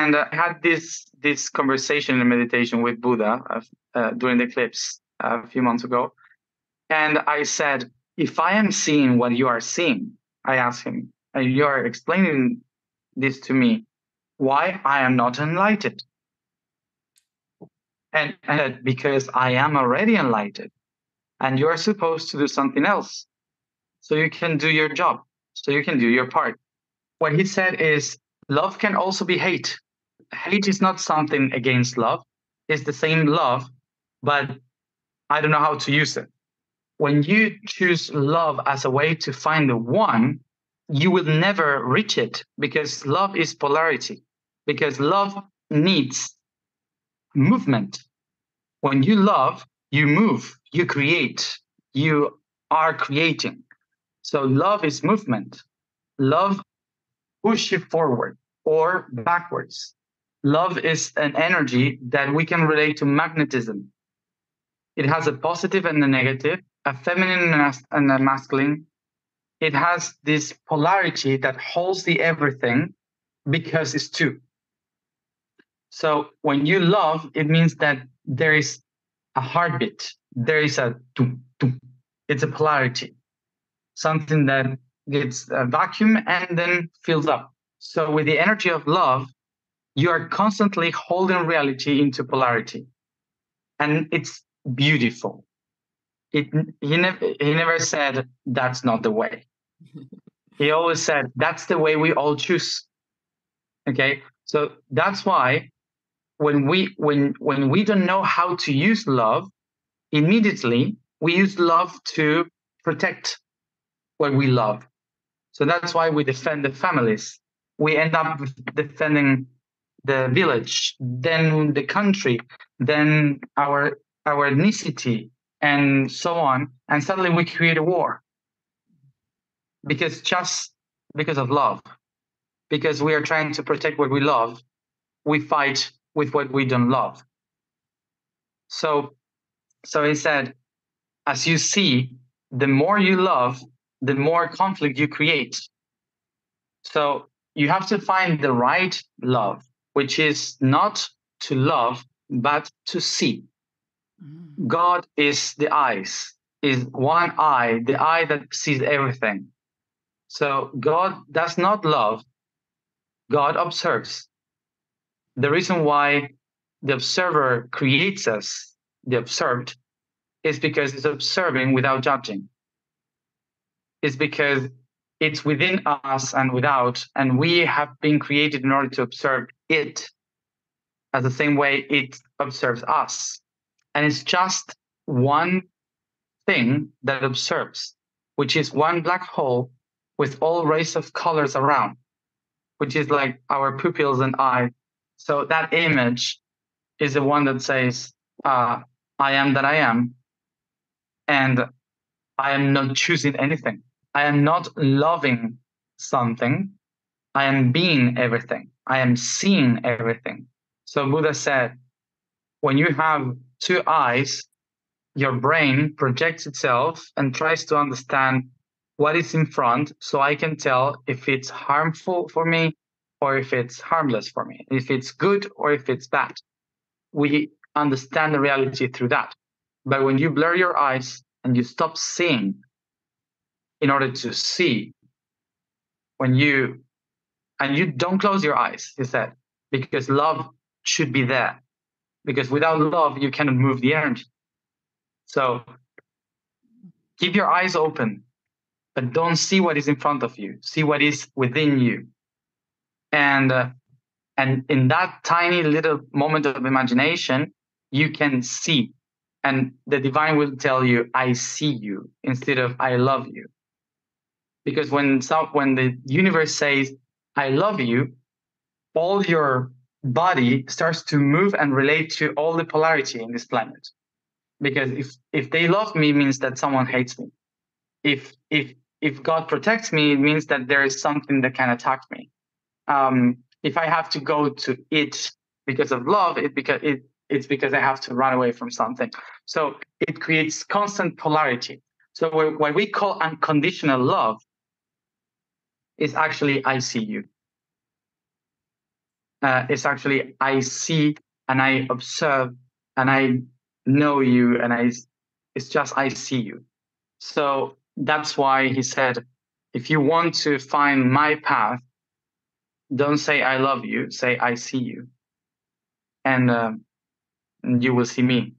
And I had this conversation in meditation with Buddha during the eclipse a few months ago. And I said, if I am seeing what you are seeing, I asked him, and you are explaining this to me, why I am not enlightened? And because I am already enlightened, and you are supposed to do something else, so you can do your job, so you can do your part. What he said is, love can also be hate. Hate is not something against love. It's the same love, but I don't know how to use it. When you choose love as a way to find the one, you will never reach it, because love is polarity, because love needs movement. When you love, you move, you create, you are creating. So love is movement. Love pushes you forward or backwards. Love is an energy that we can relate to magnetism. It has a positive and a negative, a feminine and a masculine. It has this polarity that holds the everything because it's two. So when you love, it means that there is a heartbeat. There is a tum, tum. It's a polarity, something that gets a vacuum and then fills up. So with the energy of love, you are constantly holding reality into polarity. And it's beautiful. He never said that's not the way. He always said that's the way we all choose. Okay, so that's why when we don't know how to use love, immediately we use love to protect what we love. So that's why we defend the families. We end up defending the village, then the country, then our ethnicity, and so on. And suddenly we create a war. Just because of love. Because we are trying to protect what we love, we fight with what we don't love. So he said, as you see, the more you love, the more conflict you create. So you have to find the right love, which is not to love, but to see. God is the eyes, is one eye, the eye that sees everything. So God does not love, God observes. The reason why the observer creates us, the observed, is because it's observing without judging. It's because it's within us and without, and we have been created in order to observe it as the same way it observes us. And it's just one thing that observes, which is one black hole with all rays of colors around, which is like our pupils and eye. So that image is the one that says, I am that I am, and I am not choosing anything. I am not loving something. I am being everything. I am seeing everything. So Buddha said, when you have two eyes, your brain projects itself and tries to understand what is in front, so I can tell if it's harmful for me or if it's harmless for me, if it's good or if it's bad. We understand the reality through that. But when you blur your eyes and you stop seeing in order to see, and you don't close your eyes, he said, because love should be there. Because without love, you cannot move the energy. So keep your eyes open, but don't see what is in front of you. See what is within you. And in that tiny little moment of imagination, you can see. And the divine will tell you, I see you, instead of I love you. Because when the universe says, I love you, all your body starts to move and relate to all the polarity in this planet. Because if they love me, it means that someone hates me. If God protects me, it means that there is something that can attack me. If I have to go to it because of love, it's because I have to run away from something. So it creates constant polarity. So what we call unconditional love is actually I see you. It's actually I see and I observe and I know you, and it's just I see you. So that's why he said, if you want to find my path, don't say I love you, say I see you, and you will see me.